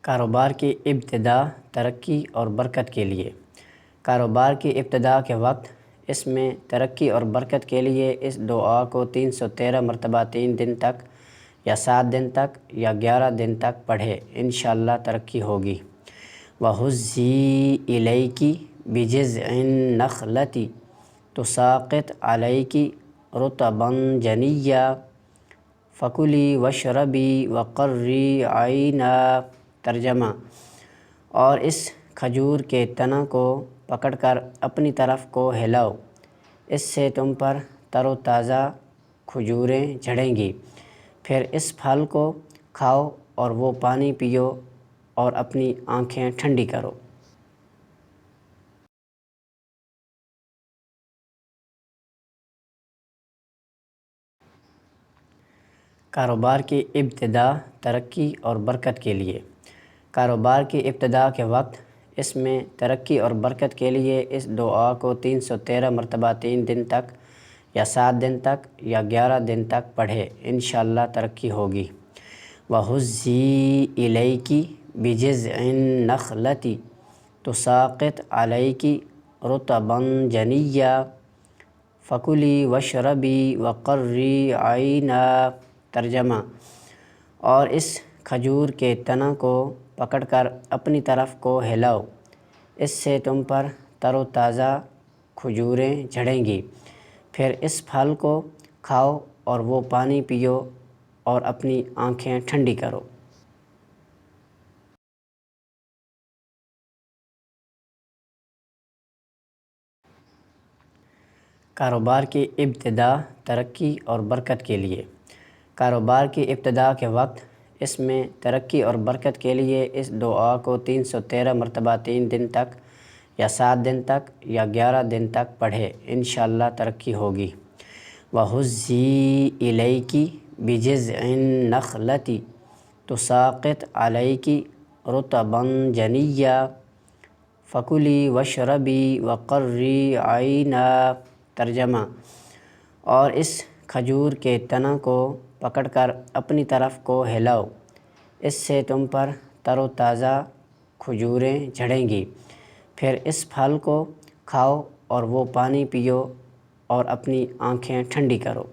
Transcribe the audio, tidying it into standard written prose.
کاروبار کی ابتدا ترقی اور برکت کے لیے۔ کاروبار کی ابتدا کے وقت اس میں ترقی اور برکت کے لیے اس دعا کو 313 مرتبہ 3 دن تک یا 7 دن تک یا 11 دن تک پڑھے، انشاءاللہ ترقی ہوگی۔ وَهُزِّي إِلَيْكِ بِجِذْعِ النَّخْلَةِ تُسَاقِطْ عَلَيْكِ رُطَبًا جَنِيًّا فَكُلِي وَاشْرَبِي وَقَرِّي عَيْنًا۔ ترجمہ: اور اس کھجور کے تنوں کو پکڑ کر اپنی طرف کو ہلاؤ، اس سے تم پر تر و تازہ کھجوریں جھڑیں گی، پھر اس پھل کو کھاؤ اور وہ پانی پیو اور اپنی آنکھیں ٹھنڈی کرو۔ کاروبار کی ابتدا ترقی اور برکت کے لیے۔ کاروبار کی ابتدا کے وقت اس میں ترقی اور برکت کے لیے اس دعا کو 313 مرتبہ 3 دن تک یا 7 دن تک یا 11 دن تک پڑھے، انشاءاللہ ترقی ہوگی۔ وَهُزِّي إِلَيْكِ بِجِذْعِ النَّخْلَةِ تُسَاقِطْ عَلَيْكِ رُطَبًا جَنِيًّا فَكُلِي وَاشْرَبِي وَقَرِّي عَيْنًا۔ ترجمہ: اور اس کھجور کے تنوں کو پکڑ کر اپنی طرف کو ہلاؤ، اس سے تم پر تر و تازہ کھجوریں جھڑیں گی، پھر اس پھل کو کھاؤ اور وہ پانی پیو اور اپنی آنکھیں ٹھنڈی کرو۔ کاروبار کی ابتدا ترقی اور برکت کے لیے۔ کاروبار کی ابتدا کے وقت اس میں ترقی اور برکت کے لیے اس دعا کو 313 مرتبہ 3 دن تک یا 7 دن تک یا 11 دن تک پڑھے، انشاءاللہ ترقی ہوگی۔ وَهُزِّي إِلَيْكِ بِجِذْعِ النَّخْلَةِ تُسَاقِطْ عَلَيْكِ رُطَبًا جَنِيًّا فَكُلِي وَاشْرَبِي وَقَرِّي عَيْنًا۔ ترجمہ: اور اس کھجور کے تنوں کو پکڑ کر اپنی طرف کو ہلاؤ، اس سے تم پر تر و تازہ کھجوریں جھڑیں گی، پھر اس پھل کو کھاؤ اور وہ پانی پیو اور اپنی آنکھیں ٹھنڈی کرو۔